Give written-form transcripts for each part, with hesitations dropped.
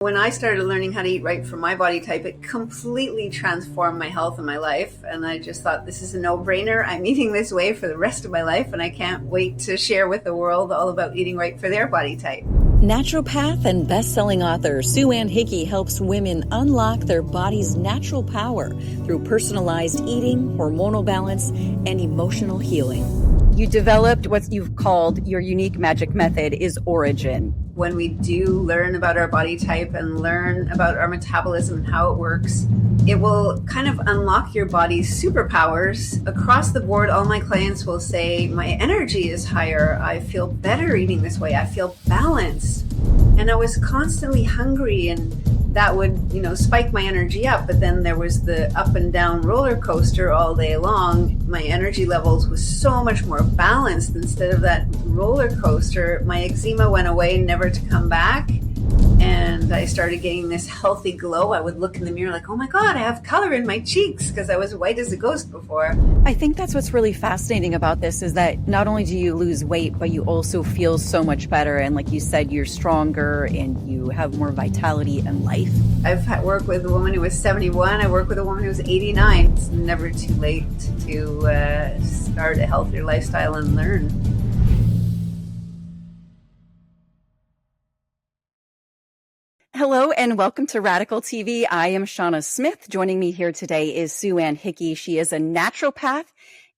When I started learning how to eat right for my body type, it completely transformed my health and my life. And I just thought, this is a no-brainer. I'm eating this way for the rest of my life, and I can't wait to share with the world all about eating right for their body type. Naturopath and best-selling author Sue-Anne Hickey helps women unlock their body's natural power through personalized eating, hormonal balance, and emotional healing. You developed what you've called your unique magic method is Origin. When we do learn about our body type and learn about our metabolism and how it works, it will kind of unlock your body's superpowers. Across the board, all my clients will say, my energy is higher. I feel better eating this way. I feel balanced. And I was constantly hungry, and that would, spike my energy up. But then there was the up and down roller coaster all day long. My energy levels was so much more balanced. Instead of that roller coaster, my eczema went away, never to come back. And I started getting this healthy glow. I would look in the mirror like, oh my God, I have color in my cheeks, because I was white as a ghost before. I think that's what's really fascinating about this is that not only do you lose weight, but you also feel so much better. And like you said, you're stronger and you have more vitality and life. I've worked with a woman who was 71. I worked with a woman who was 89. It's never too late to start a healthier lifestyle and learn. Hello and welcome to Radical TV. I am Shawna Smith. Joining me here today is Sue-Anne Hickey. She is a naturopath,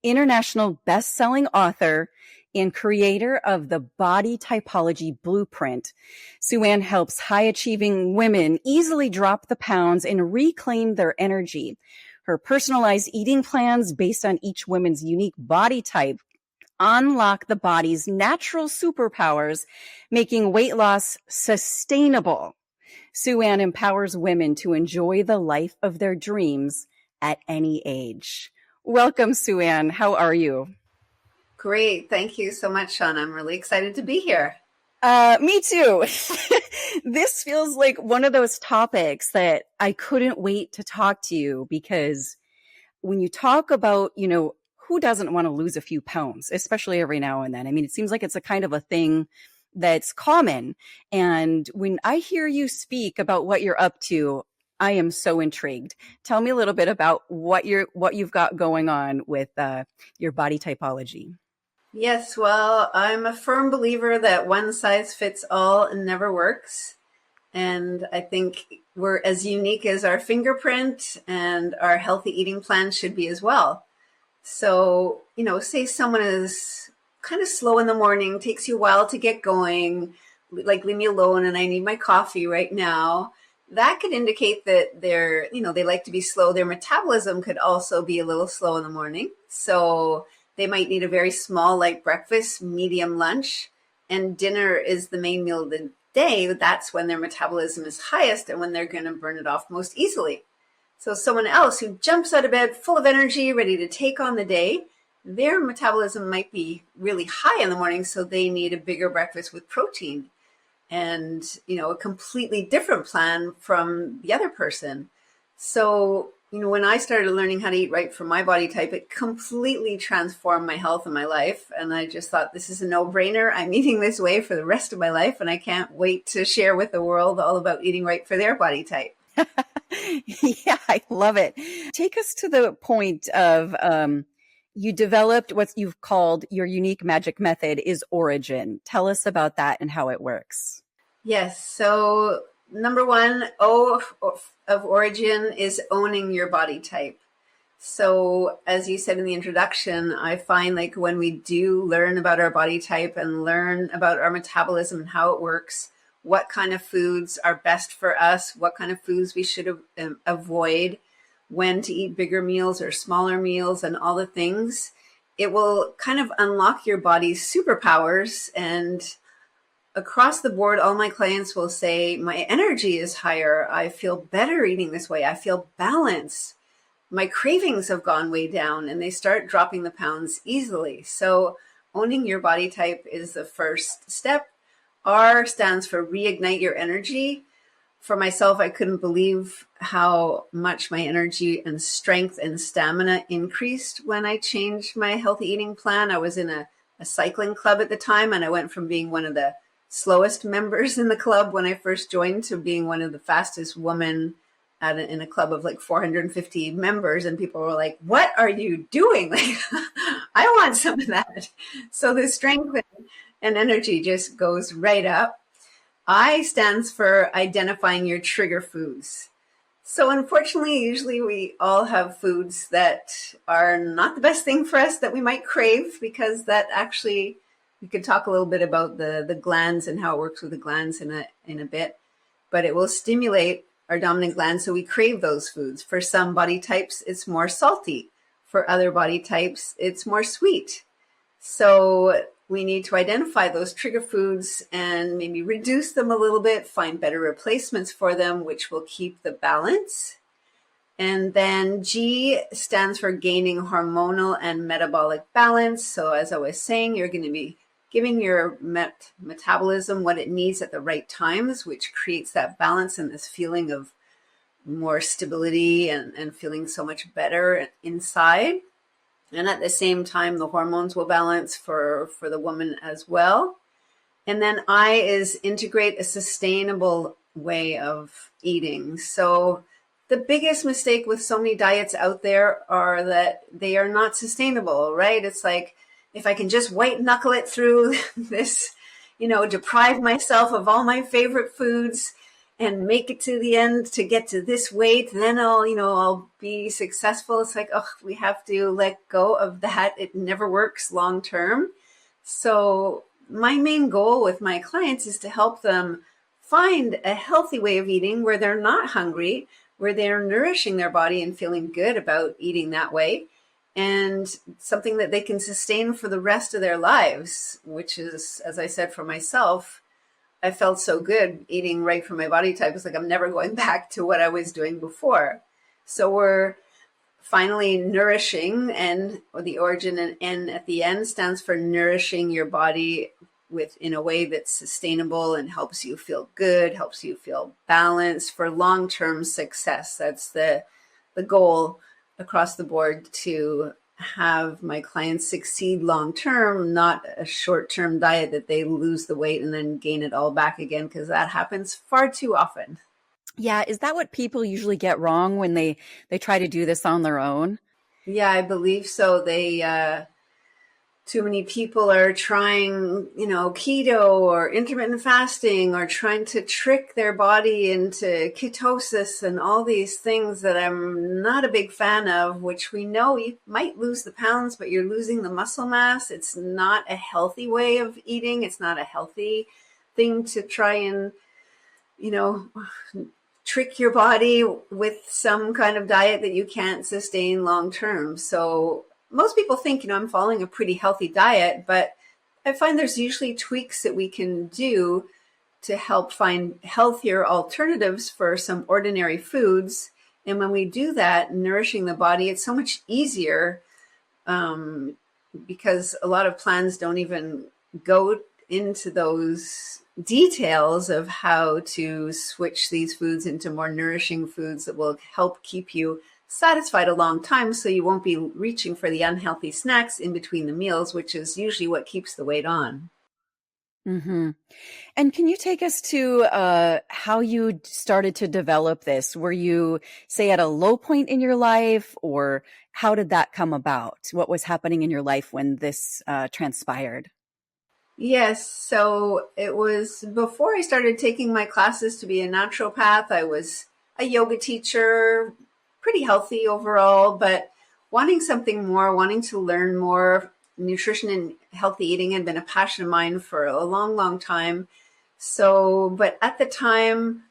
international best-selling author, and creator of the Body Typology Blueprint. Sue-Anne helps high-achieving women easily drop the pounds and reclaim their energy. Her personalized eating plans based on each woman's unique body type unlock the body's natural superpowers, making weight loss sustainable. Sue-Anne empowers women to enjoy the life of their dreams at any age. Welcome, Sue-Anne. How are you? Great. Thank you so much, Shauna. I'm really excited to be here. Me too. This feels like one of those topics that I couldn't wait to talk to you, because when you talk about, who doesn't want to lose a few pounds, especially every now and then? I mean, it seems like it's a kind of a thing that's common. And when I hear you speak about what you're up to, I am so intrigued. Tell me a little bit about what you've got going on with your body typology. Yes, well, I'm a firm believer that one size fits all and never works. And I think we're as unique as our fingerprint, and our healthy eating plan should be as well. So, say someone is kind of slow in the morning, takes you a while to get going, like leave me alone and I need my coffee right now. That could indicate that they like to be slow. Their metabolism could also be a little slow in the morning. So they might need a very small, light breakfast, medium lunch, and dinner is the main meal of the day. That's when their metabolism is highest and when they're going to burn it off most easily. So someone else who jumps out of bed full of energy, ready to take on the day, their metabolism might be really high in the morning, so they need a bigger breakfast with protein and, a completely different plan from the other person. So, when I started learning how to eat right for my body type, it completely transformed my health and my life. And I just thought, this is a no-brainer. I'm eating this way for the rest of my life, and I can't wait to share with the world all about eating right for their body type. Yeah, I love it. Take us to the point of you developed what you've called your unique magic method is Origin. Tell us about that and how it works. Yes. So number one, O of Origin is owning your body type. So as you said in the introduction, I find like when we do learn about our body type and learn about our metabolism and how it works, what kind of foods are best for us, what kind of foods we should avoid, when to eat bigger meals or smaller meals, and all the things, it will kind of unlock your body's superpowers. And across the board, all my clients will say, my energy is higher. I feel better eating this way. I feel balanced. My cravings have gone way down, and they start dropping the pounds easily. So owning your body type is the first step. R stands for reignite your energy. For myself, I couldn't believe how much my energy and strength and stamina increased when I changed my healthy eating plan. I was in a cycling club at the time, and I went from being one of the slowest members in the club when I first joined to being one of the fastest women in a club of like 450 members. And people were like, what are you doing? Like, I want some of that. So the strength and energy just goes right up. I stands for identifying your trigger foods. So unfortunately, usually we all have foods that are not the best thing for us that we might crave, because that actually, we could talk a little bit about the glands and how it works with the glands in a bit, but it will stimulate our dominant glands. So we crave those foods. For some body types, it's more salty. For other body types, it's more sweet. So we need to identify those trigger foods and maybe reduce them a little bit, find better replacements for them, which will keep the balance. And then G stands for gaining hormonal and metabolic balance. So as I was saying, you're going to be giving your metabolism what it needs at the right times, which creates that balance and this feeling of more stability and feeling so much better inside. And at the same time, the hormones will balance for the woman as well. And then I is integrate a sustainable way of eating. So the biggest mistake with so many diets out there are that they are not sustainable, right? It's like, if I can just white knuckle it through this, deprive myself of all my favorite foods and make it to the end to get to this weight, then I'll be successful. It's like, we have to let go of that. It never works long term. So my main goal with my clients is to help them find a healthy way of eating where they're not hungry, where they're nourishing their body and feeling good about eating that way, and something that they can sustain for the rest of their lives, which is, as I said, for myself, I felt so good eating right for my body type. It's like, I'm never going back to what I was doing before. So we're finally nourishing, and the origin and N at the end stands for nourishing your body in a way that's sustainable and helps you feel good, helps you feel balanced for long-term success. That's the goal across the board, to have my clients succeed long-term, not a short-term diet that they lose the weight and then gain it all back again, because that happens far too often. Yeah. Is that what people usually get wrong when they try to do this on their own? Yeah, I believe so. Too many people are trying, keto or intermittent fasting, or trying to trick their body into ketosis and all these things that I'm not a big fan of, which we know you might lose the pounds, but you're losing the muscle mass. It's not a healthy way of eating. It's not a healthy thing to try and, trick your body with some kind of diet that you can't sustain long term. So most people think, I'm following a pretty healthy diet, but I find there's usually tweaks that we can do to help find healthier alternatives for some ordinary foods. And when we do that, nourishing the body, it's so much easier, because a lot of plans don't even go into those details of how to switch these foods into more nourishing foods that will help keep you satisfied a long time, so you won't be reaching for the unhealthy snacks in between the meals, which is usually what keeps the weight on. Mm-hmm. And can you take us to how you started to develop this? Were you, say, at a low point in your life, or how did that come about? What was happening in your life when this transpired? Yes, so it was before I started taking my classes to be a naturopath. I was a yoga teacher, pretty healthy overall, but wanting something more, wanting to learn more. Nutrition and healthy eating had been a passion of mine for a long, long time. So, but at the time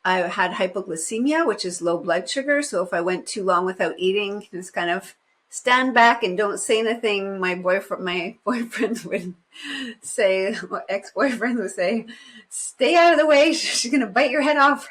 I had hypoglycemia, which is low blood sugar. So if I went too long without eating, just kind of stand back and don't say anything. My boyfriend would say, my ex-boyfriend would say, stay out of the way. She's going to bite your head off.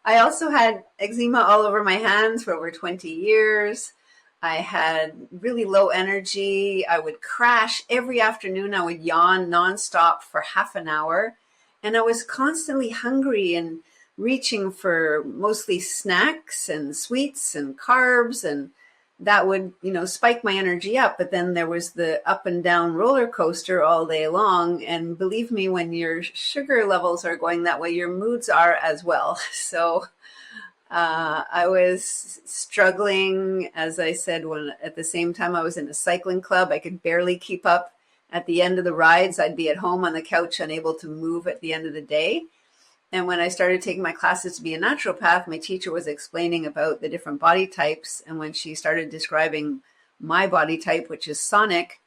I also had eczema all over my hands for over 20 years. I had really low energy. I would crash every afternoon. I would yawn nonstop for half an hour. And I was constantly hungry and reaching for mostly snacks and sweets and carbs. And that would, spike my energy up. But then there was the up and down roller coaster all day long. And believe me, when your sugar levels are going that way, your moods are as well. So I was struggling, as I said, when at the same time I was in a cycling club. I could barely keep up. At the end of the rides, I'd be at home on the couch, unable to move at the end of the day. And when I started taking my classes to be a naturopath, my teacher was explaining about the different body types. And when she started describing my body type, which is sonic,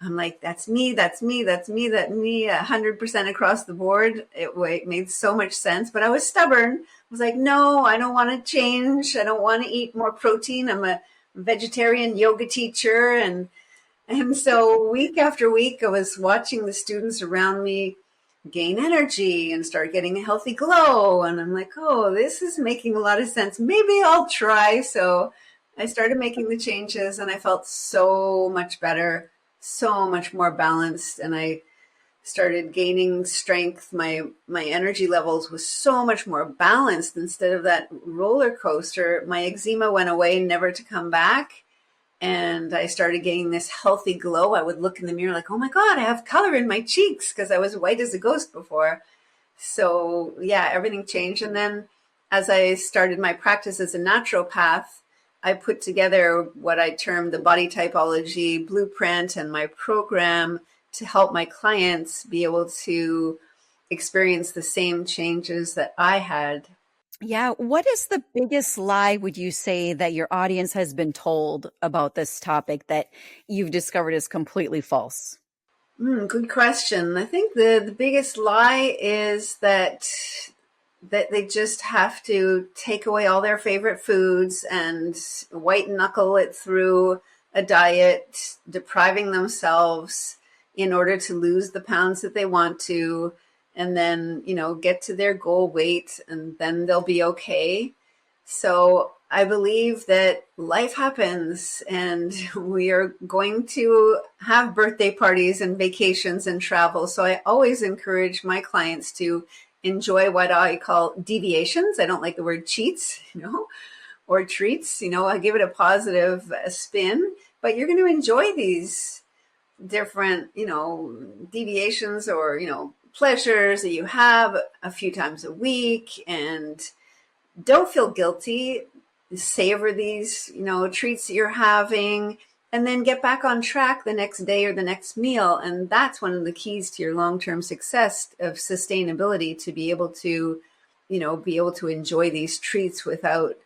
I'm like, that's me, that's me, that's me, that's me, 100% across the board. It made so much sense, but I was stubborn. I was like, no, I don't want to change. I don't want to eat more protein. I'm a vegetarian yoga teacher. And so week after week, I was watching the students around me gain energy and start getting a healthy glow. And I'm like, oh, this is making a lot of sense. Maybe I'll try. So I started making the changes and I felt so much better, so much more balanced. And I started gaining strength. My energy levels was so much more balanced instead of that roller coaster. My eczema went away, never to come back. And I started getting this healthy glow. I would look in the mirror like, oh my God, I have color in my cheeks because I was white as a ghost before. So yeah, everything changed. And then as I started my practice as a naturopath, I put together what I termed the Body Typology Blueprint and my program to help my clients be able to experience the same changes that I had. Yeah. What is the biggest lie, would you say, that your audience has been told about this topic that you've discovered is completely false? Good question. I think the biggest lie is that they just have to take away all their favorite foods and white knuckle it through a diet, depriving themselves in order to lose the pounds that they want to, and then, get to their goal weight, and then they'll be okay. So I believe that life happens and we are going to have birthday parties and vacations and travel. So I always encourage my clients to enjoy what I call deviations. I don't like the word cheats, or treats, I give it a positive spin, but you're going to enjoy these different, deviations or, pleasures that you have a few times a week, and don't feel guilty. Savor these, treats that you're having, and then get back on track the next day or the next meal. And that's one of the keys to your long-term success of sustainability, to be able to, enjoy these treats without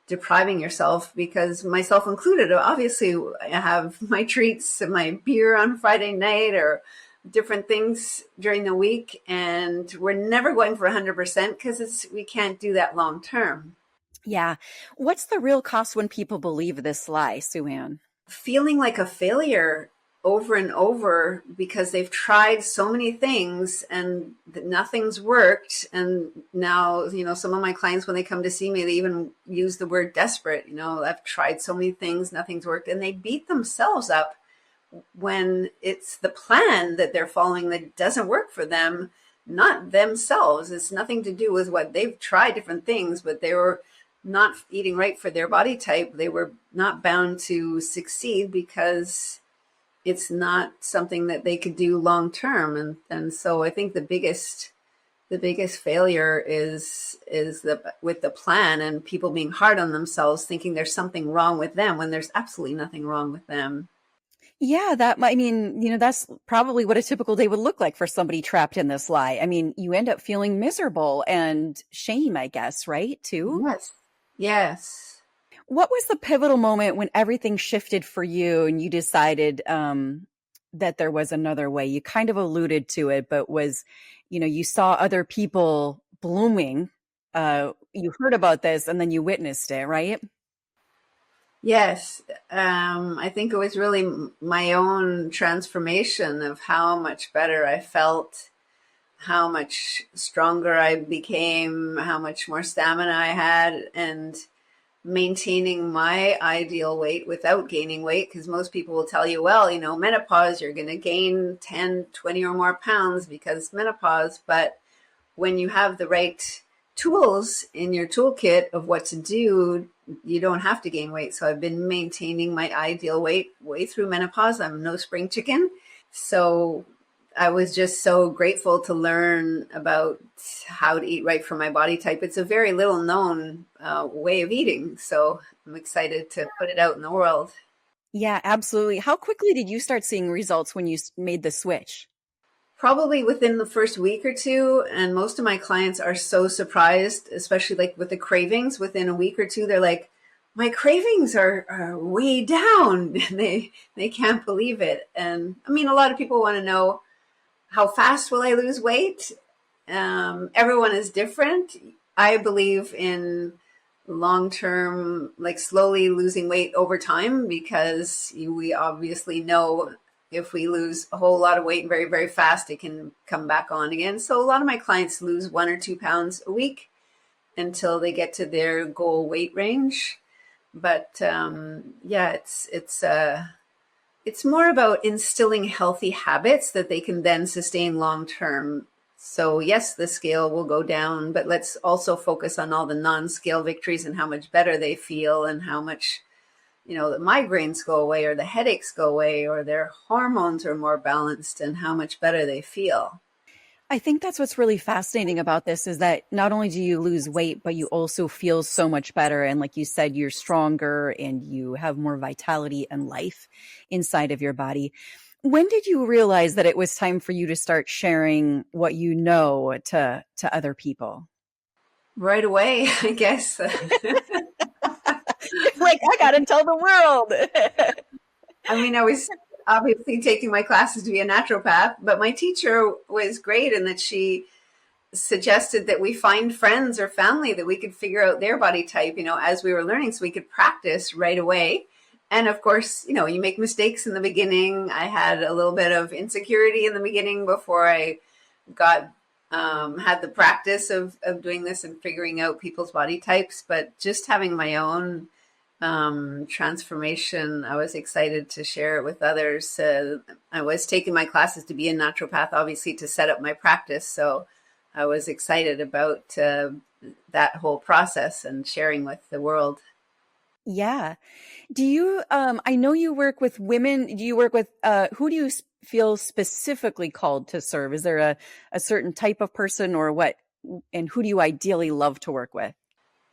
depriving yourself, because myself included, obviously I have my treats and my beer on Friday night or different things during the week, and we're never going for 100% because we can't do that long term. Yeah. What's the real cost when people believe this lie, Sue-Anne? Feeling like a failure over and over because they've tried so many things and nothing's worked. And now, some of my clients, when they come to see me, they even use the word desperate. I've tried so many things, nothing's worked, and they beat themselves up when it's the plan that they're following that doesn't work for them, not themselves. It's nothing to do with what they've tried different things, but they were not eating right for their body type. They were not bound to succeed because it's not something that they could do long term. And so I think the biggest failure is with the plan, and people being hard on themselves, thinking there's something wrong with them when there's absolutely nothing wrong with them. Yeah, that's probably what a typical day would look like for somebody trapped in this lie. I mean, you end up feeling miserable and shame, I guess, right? Too? Yes. Yes. What was the pivotal moment when everything shifted for you and you decided that there was another way? You kind of alluded to it, but you saw other people blooming. You heard about this and then you witnessed it, right? Yes. I think it was really my own transformation of how much better I felt, how much stronger I became, how much more stamina I had, and maintaining my ideal weight without gaining weight. Because most people will tell you, well, menopause, you're going to gain 10, 20 or more pounds because menopause. But when you have the right tools in your toolkit of what to do, you don't have to gain weight. So I've been maintaining my ideal weight way through menopause. I'm no spring chicken. So I was just so grateful to learn about how to eat right for my body type. It's a very little known way of eating. So I'm excited to put it out in the world. Yeah, absolutely. How quickly did you start seeing results when you made the switch? Probably within the first week or two. And most of my clients are so surprised, especially like with the cravings. Within a week or two, they're like, my cravings are way down. They can't believe it. And I mean, a lot of people want to know, how fast will I lose weight? Everyone is different. I believe in long-term, like slowly losing weight over time, because we obviously know if we lose a whole lot of weight very, very fast, it can come back on again. So a lot of my clients lose 1 or 2 pounds a week until they get to their goal weight range. But yeah, it's more about instilling healthy habits that they can then sustain long term. So yes, the scale will go down, but let's also focus on all the non-scale victories and how much better they feel, and how much, the migraines go away, or the headaches go away, or their hormones are more balanced, and how much better they feel. I think that's what's really fascinating about this is that not only do you lose weight, but you also feel so much better. And like you said, you're stronger and you have more vitality and life inside of your body. When did you realize that it was time for you to start sharing what you know to other people? Right away, I guess. Like, I got to tell the world. I mean, I was obviously taking my classes to be a naturopath, but my teacher was great in that she suggested that we find friends or family that we could figure out their body type, as we were learning, so we could practice right away. And of course, you make mistakes in the beginning. I had a little bit of insecurity in the beginning before I got had the practice of doing this and figuring out people's body types. But just having my own transformation, I was excited to share it with others. I was taking my classes to be a naturopath, obviously, to set up my practice. So I was excited about that whole process and sharing with the world. Yeah. Do you, I know you work with women. Do you work with, who do you feel specifically called to serve? Is there a certain type of person, or what, and who do you ideally love to work with?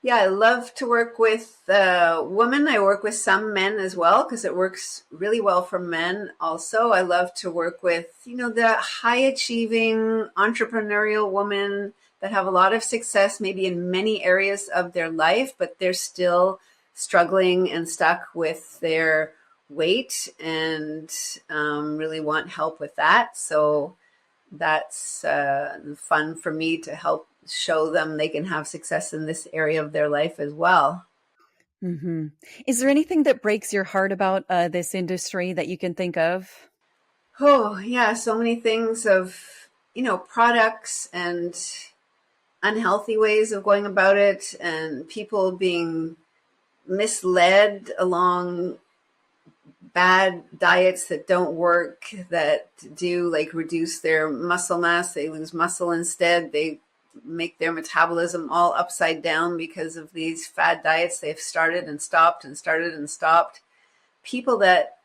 Yeah, I love to work with women. I work with some men as well, because it works really well for men also. I love to work with, the high achieving entrepreneurial women that have a lot of success, maybe in many areas of their life, but they're still struggling and stuck with their weight, and really want help with that. So that's fun for me to help show them they can have success in this area of their life as well. Hmm. Is there anything that breaks your heart about this industry that you can think of? Oh, yeah, so many things of, products and unhealthy ways of going about it, and people being misled along bad diets that don't work, that do like reduce their muscle mass. They lose muscle instead. They make their metabolism all upside down because of these fad diets they've started and stopped and started and stopped. People that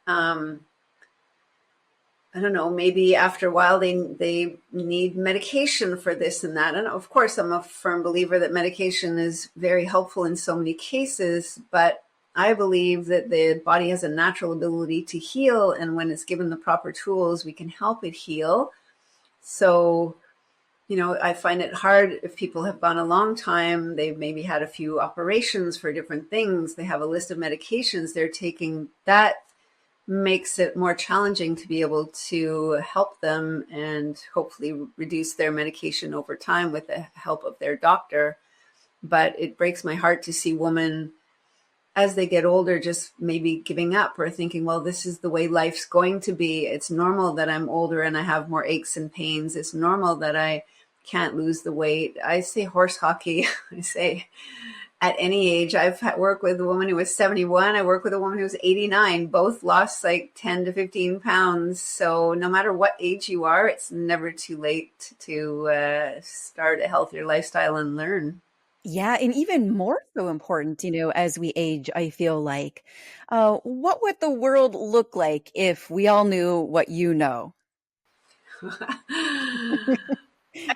I don't know, maybe after a while they need medication for this and that. And of course, I'm a firm believer that medication is very helpful in so many cases, but I believe that the body has a natural ability to heal, and when it's given the proper tools, we can help it heal. So, I find it hard if people have gone a long time, they've maybe had a few operations for different things, they have a list of medications they're taking, that makes it more challenging to be able to help them and hopefully reduce their medication over time with the help of their doctor. But it breaks my heart to see women as they get older just maybe giving up, or thinking, well, this is the way life's going to be. It's normal that I'm older and I have more aches and pains. It's normal that I can't lose the weight. I say horse hockey. I say at any age. I've worked with a woman who was 71. I work with a woman who was 89. Both lost like 10 to 15 pounds. So no matter what age you are, it's never too late to start a healthier lifestyle and learn. Yeah, and even more so important, as we age, I feel like. What would the world look like if we all knew what you know? That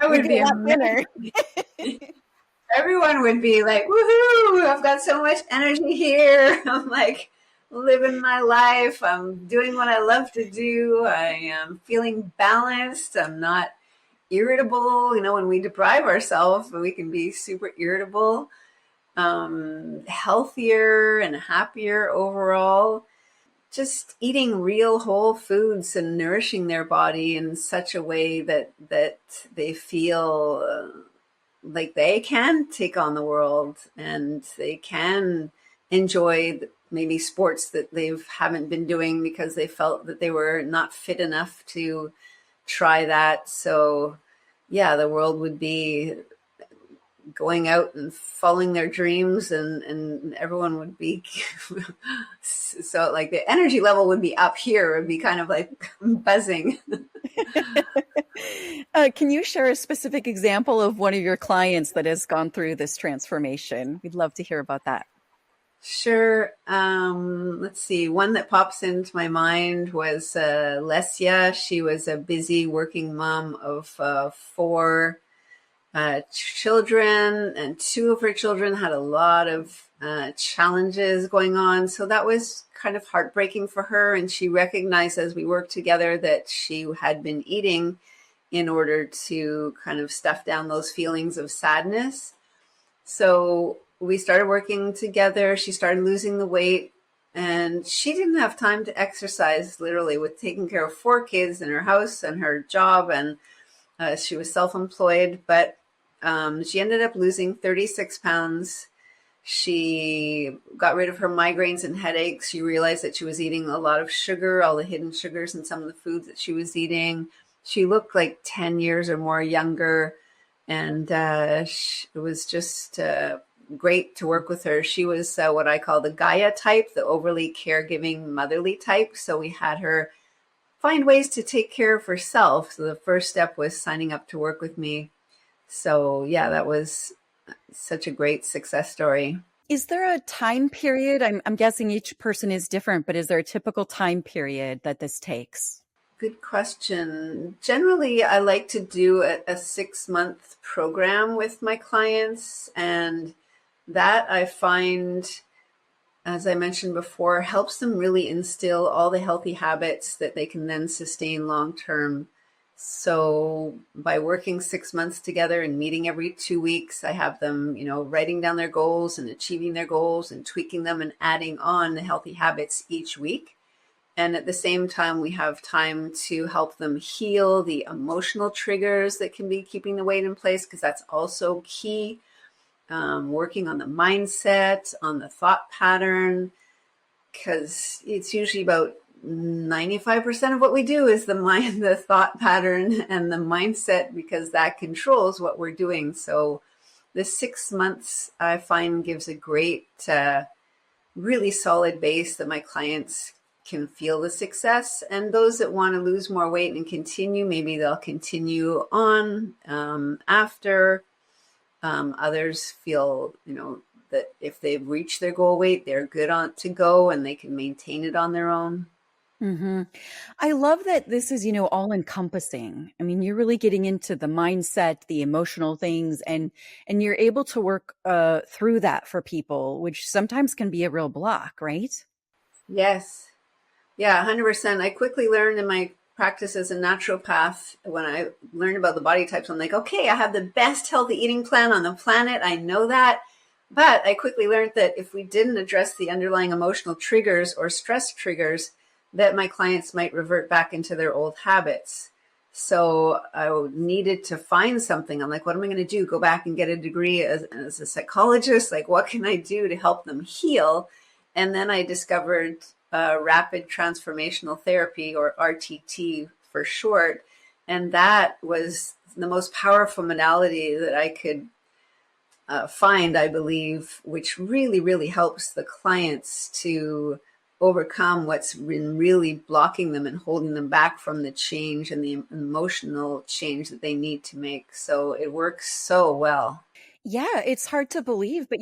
We'd would be a be lot thinner. amazing. Everyone would be like, woohoo, I've got so much energy here. I'm like living my life. I'm doing what I love to do. I am feeling balanced. I'm not irritable. When we deprive ourselves, we can be super irritable, healthier and happier overall. Just eating real whole foods and nourishing their body in such a way that they feel like they can take on the world and they can enjoy maybe sports that they haven't been doing because they felt that they were not fit enough to try that. So yeah, the world would be going out and following their dreams, and everyone would be so like the energy level would be up here. It would be kind of like buzzing. Can you share a specific example of one of your clients that has gone through this transformation? We'd love to hear about that. Sure. Let's see. One that pops into my mind was Lesia. She was a busy working mom of four children, and two of her children had a lot of challenges going on. So that was kind of heartbreaking for her. And she recognized as we worked together that she had been eating in order to kind of stuff down those feelings of sadness. So we started working together. She started losing the weight, and she didn't have time to exercise, literally, with taking care of four kids in her house and her job. And she was self-employed, but she ended up losing 36 pounds. She got rid of her migraines and headaches. She realized that she was eating a lot of sugar, all the hidden sugars in some of the foods that she was eating. She looked like 10 years or more younger, and it was just great to work with her. She was what I call the Gaia type, the overly caregiving, motherly type. So we had her find ways to take care of herself. So the first step was signing up to work with me. So yeah, that was such a great success story. Is there a time period? I'm guessing each person is different, but is there a typical time period that this takes? Good question. Generally, I like to do a 6-month program with my clients, and that I find, as I mentioned before, helps them really instill all the healthy habits that they can then sustain long term. So by working 6 months together and meeting every 2 weeks, I have them, writing down their goals and achieving their goals and tweaking them and adding on the healthy habits each week. And at the same time, we have time to help them heal the emotional triggers that can be keeping the weight in place, because that's also key. Working on the mindset, on the thought pattern, because it's usually about 95% of what we do is the mind, the thought pattern, and the mindset, because that controls what we're doing. So the 6 months I find gives a great, really solid base that my clients can feel the success. And those that want to lose more weight and continue, maybe they'll continue on after. Others feel, that if they've reached their goal weight, they're good on to go and they can maintain it on their own. Mm-hmm. I love that this is, all encompassing. I mean, you're really getting into the mindset, the emotional things, and you're able to work through that for people, which sometimes can be a real block, right? Yes. Yeah, 100%. I quickly learned in my practice as a naturopath, when I learned about the body types, I'm like, okay, I have the best healthy eating plan on the planet. I know that. But I quickly learned that if we didn't address the underlying emotional triggers or stress triggers, that my clients might revert back into their old habits. So I needed to find something. I'm like, what am I going to do? Go back and get a degree as a psychologist? Like, what can I do to help them heal? And then I discovered rapid transformational therapy, or RTT for short. And that was the most powerful modality that I could find, I believe, which really, really helps the clients to overcome what's been really blocking them and holding them back from the change and the emotional change that they need to make. So it works so well. Yeah, it's hard to believe, but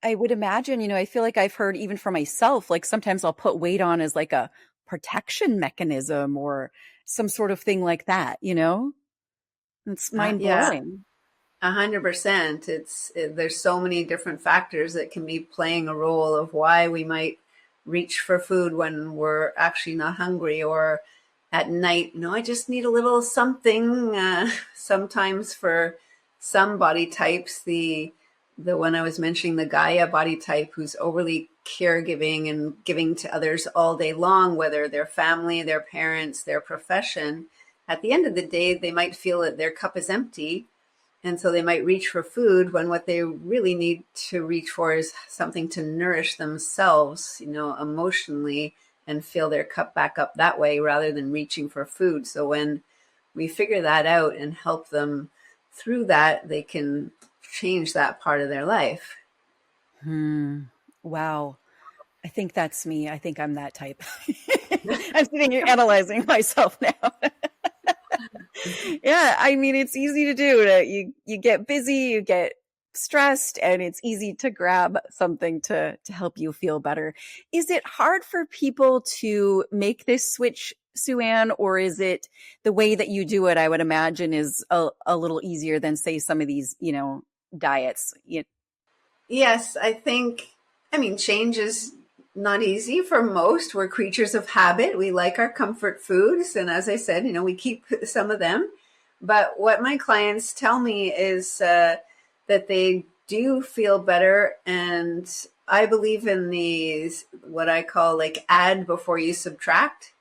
I would imagine, I feel like I've heard even for myself, like sometimes I'll put weight on as like a protection mechanism or some sort of thing like that, It's mind Yeah, blowing. 100%. There's so many different factors that can be playing a role of why we might reach for food when we're actually not hungry, or at night, I just need a little something. Sometimes for some body types, the one I was mentioning, the Gaia body type, who's overly caregiving and giving to others all day long, whether their family, their parents, their profession, at the end of the day, they might feel that their cup is empty, and so they might reach for food when what they really need to reach for is something to nourish themselves, emotionally, and fill their cup back up that way rather than reaching for food. So when we figure that out and help them through that, they can change that part of their life. Wow. I think that's me. I think I'm that type. I'm sitting here analyzing myself now. Yeah, I mean, it's easy to do. You get busy, you get stressed, and it's easy to grab something to help you feel better. Is it hard for people to make this switch, Sue-Anne, or is it the way that you do it? I would imagine is a little easier than say some of these, diets. Yes, change is not easy for most. We're creatures of habit. We like our comfort foods. And as I said, we keep some of them. But what my clients tell me is that they do feel better. And I believe in these, what I call like add before you subtract.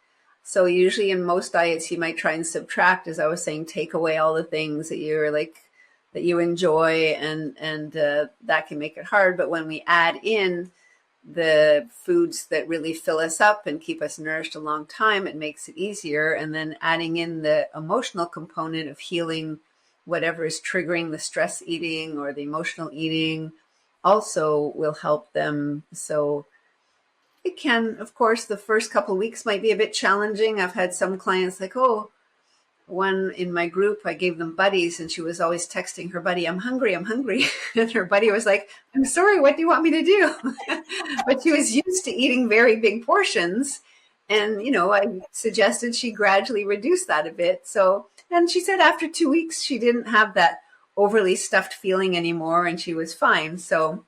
So usually in most diets, you might try and subtract, as I was saying, take away all the things that you're like, that you enjoy, and that can make it hard. But when we add in the foods that really fill us up and keep us nourished a long time, it makes it easier. And then adding in the emotional component of healing whatever is triggering the stress eating or the emotional eating also will help them. So it can, of course, the first couple of weeks might be a bit challenging. I've had some clients like, oh, one in my group, I gave them buddies, and she was always texting her buddy, I'm hungry, I'm hungry. And her buddy was like, I'm sorry, what do you want me to do? But she was used to eating very big portions. And, I suggested she gradually reduce that a bit. So, and she said after 2 weeks, she didn't have that overly stuffed feeling anymore, and she was fine. So,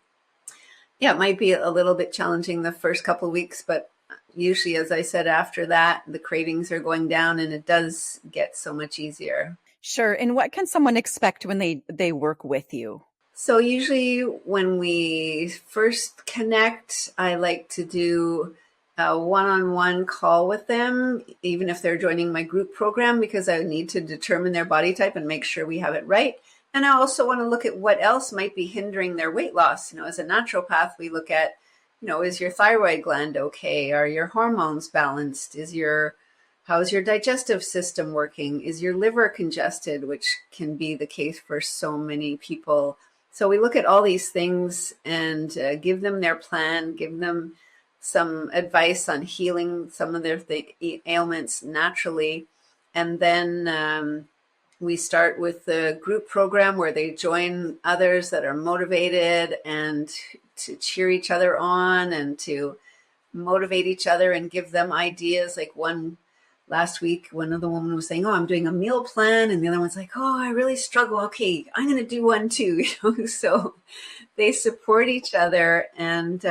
yeah, it might be a little bit challenging the first couple of weeks, but usually, as I said, after that, the cravings are going down and it does get so much easier. Sure. And what can someone expect when they work with you? So usually when we first connect, I like to do a one-on-one call with them, even if they're joining my group program, because I need to determine their body type and make sure we have it right. And I also want to look at what else might be hindering their weight loss. As a naturopath, we look at, is your thyroid gland okay? Are your hormones balanced? How's your digestive system working? Is your liver congested, which can be the case for so many people? So we look at all these things and give them their plan, give them some advice on healing some of their ailments naturally. And then we start with the group program where they join others that are motivated and to cheer each other on and to motivate each other and give them ideas. Like last week, one of the women was saying, oh, I'm doing a meal plan. And the other one's like, oh, I really struggle. Okay, I'm going to do one too. So they support each other and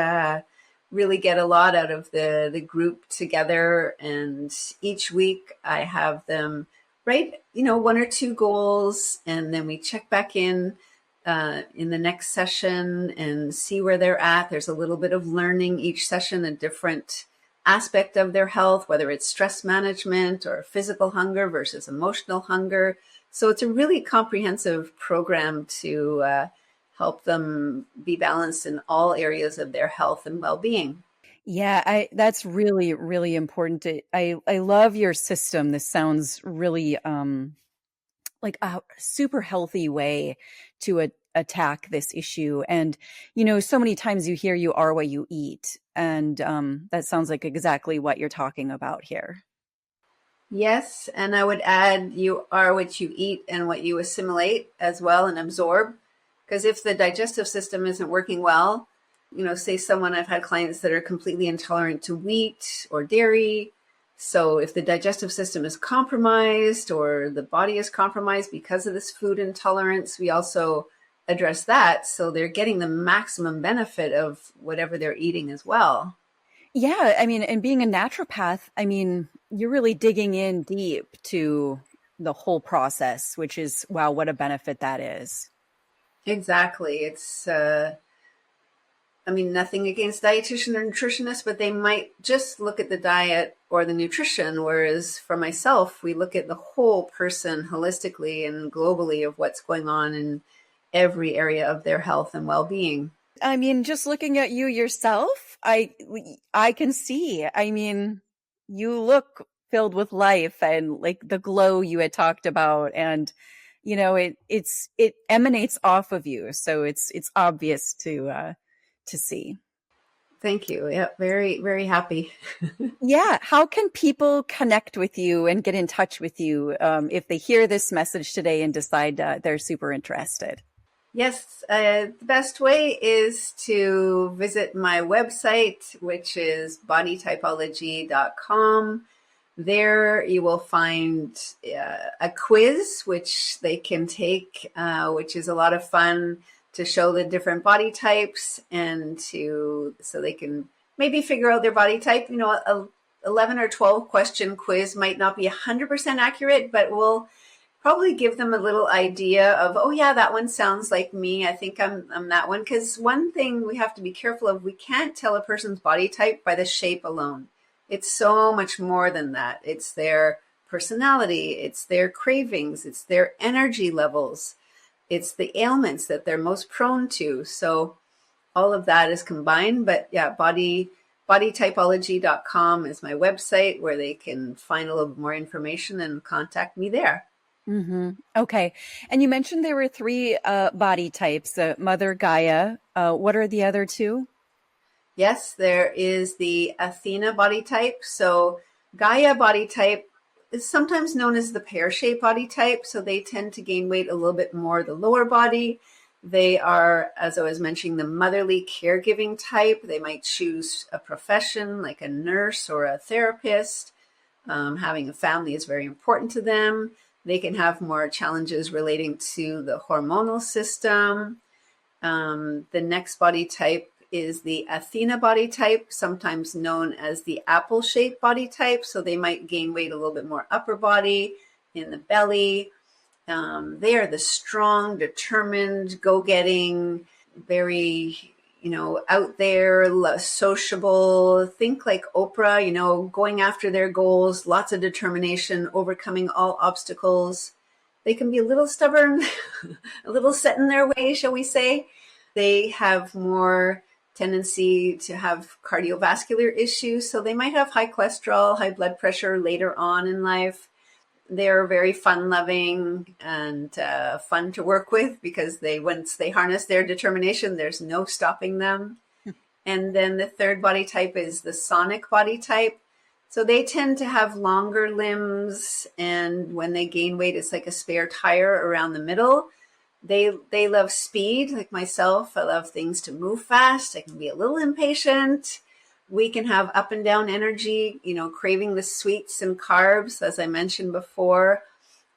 really get a lot out of the group together. And each week I have them write, one or two goals, and then we check back in the next session and see where they're at. There's a little bit of learning each session, a different aspect of their health, whether it's stress management or physical hunger versus emotional hunger. So it's a really comprehensive program to help them be balanced in all areas of their health and well-being. Yeah, that's really, really important. I love your system. This sounds really like a super healthy way to attack this issue. And, so many times you hear you are what you eat. And that sounds like exactly what you're talking about here. Yes, and I would add you are what you eat and what you assimilate as well and absorb. Because if the digestive system isn't working well, say someone, I've had clients that are completely intolerant to wheat or dairy. So if the digestive system is compromised or the body is compromised because of this food intolerance, we also address that. So they're getting the maximum benefit of whatever they're eating as well. Yeah. I mean, and being a naturopath, I mean, you're really digging in deep to the whole process, which is, wow, what a benefit that is. Exactly. It's, nothing against dietitian or nutritionists, but they might just look at the diet or the nutrition. Whereas for myself, we look at the whole person holistically and globally of what's going on in every area of their health and well-being. I mean, just looking at you yourself, I can see. I mean, you look filled with life and like the glow you had talked about, and it emanates off of you, so it's obvious to see. Thank you. Yeah, very, very happy. Yeah. How can people connect with you and get in touch with you if they hear this message today and decide they're super interested? Yes, the best way is to visit my website, which is bodytypology.com. There you will find a quiz, which they can take, which is a lot of fun to show the different body types and so they can maybe figure out their body type. A 11 or 12 question quiz might not be 100% accurate, but will probably give them a little idea of, oh yeah, that one sounds like me. I think I'm that one. Because one thing we have to be careful of, we can't tell a person's body type by the shape alone. It's so much more than that. It's their personality, it's their cravings, it's their energy levels, it's the ailments that they're most prone to. So all of that is combined. But yeah, bodytypology.com is my website where they can find a little more information and contact me there. Mm-hmm. Okay. And you mentioned there were 3 body types, Mother Gaia. What are the other 2? Yes, there is the Athena body type. So Gaia body type is sometimes known as the pear-shaped body type. So they tend to gain weight a little bit more the lower body. They are, as I was mentioning, the motherly caregiving type. They might choose a profession like a nurse or a therapist. Having a family is very important to them. They can have more challenges relating to the hormonal system. The next body type is the Athena body type, sometimes known as the apple-shaped body type. So they might gain weight a little bit more upper body, in the belly. They are the strong, determined, go-getting, very, out there, sociable. Think like Oprah, going after their goals, lots of determination, overcoming all obstacles. They can be a little stubborn, a little set in their ways, shall we say. They have more tendency to have cardiovascular issues. So they might have high cholesterol, high blood pressure later on in life. They're very fun-loving and fun to work with because once they harness their determination, there's no stopping them. And then the third body type is the sonic body type. So they tend to have longer limbs, and when they gain weight, it's like a spare tire around the middle. They love speed, like myself. I love things to move fast. I can be a little impatient. We can have up and down energy, craving the sweets and carbs, as I mentioned before.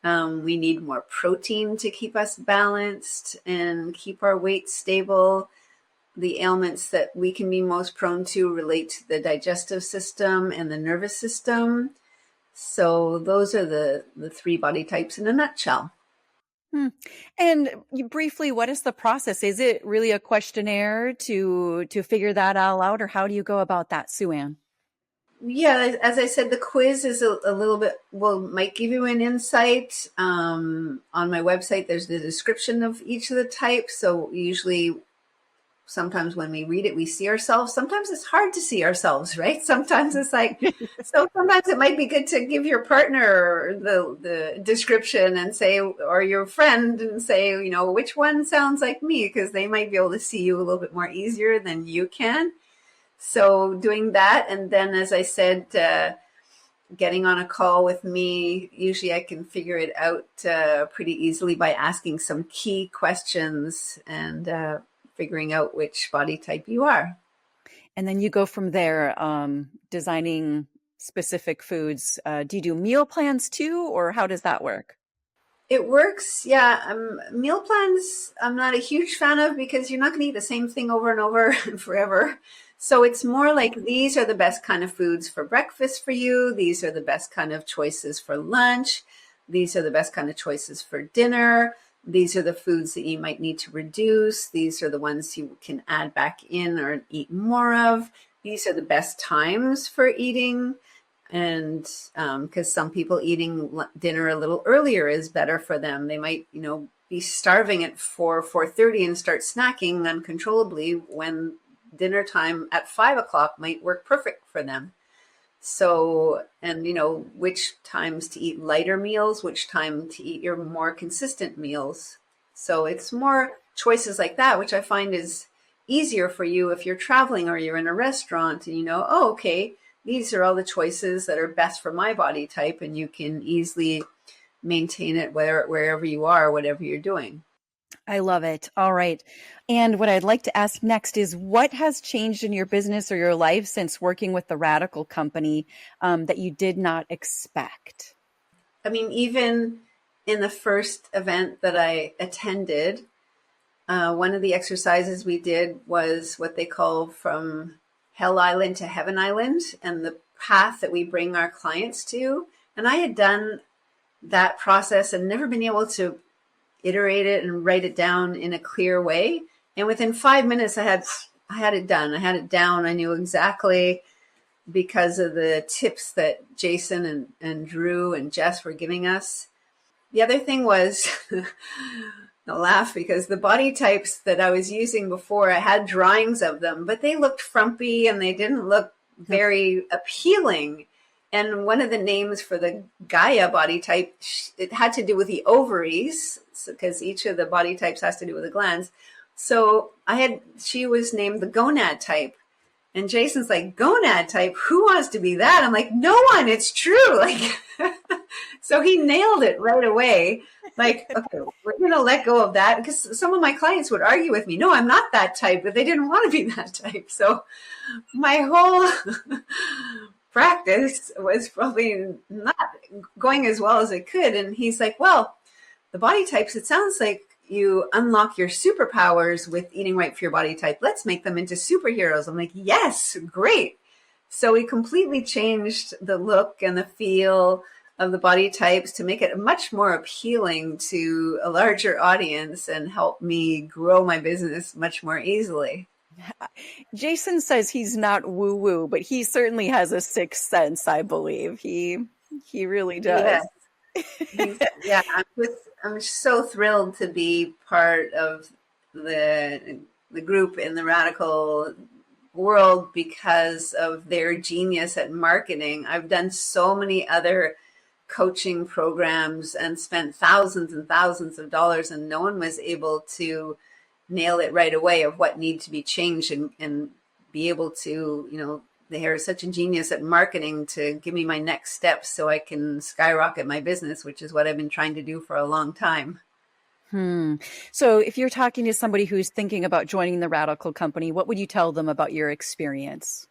We need more protein to keep us balanced and keep our weight stable. The ailments that we can be most prone to relate to the digestive system and the nervous system. So those are the 3 body types in a nutshell. And briefly, what is the process? Is it really a questionnaire to figure that all out, or how do you go about that, Sue-Anne? Yeah, as I said, the quiz is a little bit, might give you an insight. On my website, there's the description of each of the types. So usually, sometimes when we read it, we see ourselves. Sometimes it's hard to see ourselves, right? Sometimes it's like, so sometimes it might be good to give your partner the description and say, or your friend and say, which one sounds like me? Because they might be able to see you a little bit more easier than you can. So doing that. And then, as I said, getting on a call with me, usually I can figure it out pretty easily by asking some key questions and figuring out which body type you are. And then you go from there, designing specific foods. Do you do meal plans too, or how does that work? It works, yeah. Meal plans, I'm not a huge fan of because you're not going to eat the same thing over and over forever. So it's more like these are the best kind of foods for breakfast for you. These are the best kind of choices for lunch. These are the best kind of choices for dinner. These are the foods that you might need to reduce. These are the ones you can add back in or eat more of. These are the best times for eating. And because some people eating dinner a little earlier is better for them. They might, be starving at 4:30 and start snacking uncontrollably when dinner time at 5 o'clock might work perfect for them. So, and which times to eat lighter meals, which time to eat your more consistent meals. So it's more choices like that, which I find is easier for you if you're traveling or you're in a restaurant and oh, okay, these are all the choices that are best for my body type, and you can easily maintain it wherever you are, whatever you're doing. I love it. All right. And what I'd like to ask next is what has changed in your business or your life since working with the Radical Company that you did not expect? I mean, even in the first event that I attended, one of the exercises we did was what they call from Hell Island to Heaven Island, and the path that we bring our clients to. And I had done that process and never been able to iterate it and write it down in a clear way. And within 5 minutes, I had it done. I had it down. I knew exactly, because of the tips that Jason and Drew and Jess were giving us. The other thing was, I'll laugh because the body types that I was using before, I had drawings of them, but they looked frumpy and they didn't look very appealing. And one of the names for the Gaia body type, it had to do with the ovaries, because each of the body types has to do with the glands. So she was named the gonad type. And Jason's like, gonad type? Who wants to be that? I'm like, no one, it's true. Like, so he nailed it right away. Like, okay, we're going to let go of that, because some of my clients would argue with me. No, I'm not that type, but they didn't want to be that type. So my whole practice was probably not going as well as it could. And he's like, well, the body types, it sounds like you unlock your superpowers with eating right for your body type. Let's make them into superheroes. I'm like, yes, great. So we completely changed the look and the feel of the body types to make it much more appealing to a larger audience and help me grow my business much more easily. Jason says he's not woo-woo, but he certainly has a sixth sense, I believe. He really does. Yeah, I'm so thrilled to be part of the group in the Radical world because of their genius at marketing. I've done so many other coaching programs and spent thousands and thousands of dollars, and no one was able to nail it right away of what needs to be changed and be able to, they are such a genius at marketing to give me my next steps so I can skyrocket my business, which is what I've been trying to do for a long time. So if you're talking to somebody who's thinking about joining the Radical Company, what would you tell them about your experience?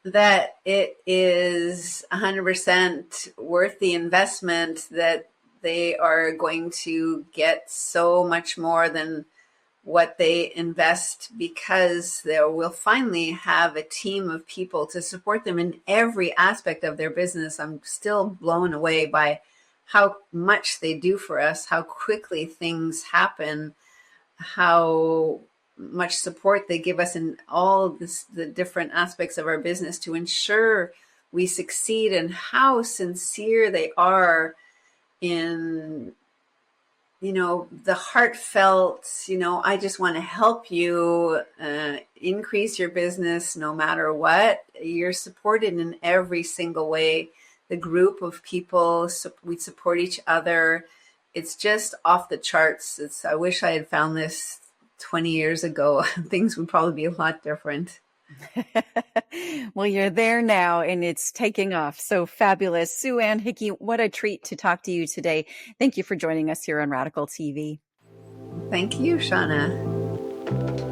That it is 100% worth the investment, that they are going to get so much more than what they invest, because they will finally have a team of people to support them in every aspect of their business. I'm still blown away by how much they do for us, how quickly things happen, how much support they give us in all the different aspects of our business to ensure we succeed, and how sincere they are in the heartfelt, I just want to help you increase your business no matter what. You're supported in every single way. The group of people, we support each other. It's just off the charts. I wish I had found this 20 years ago. Things would probably be a lot different. Well, you're there now and it's taking off. So fabulous. Sue-Anne Hickey, what a treat to talk to you today. Thank you for joining us here on Radical TV. Thank you, Shawna.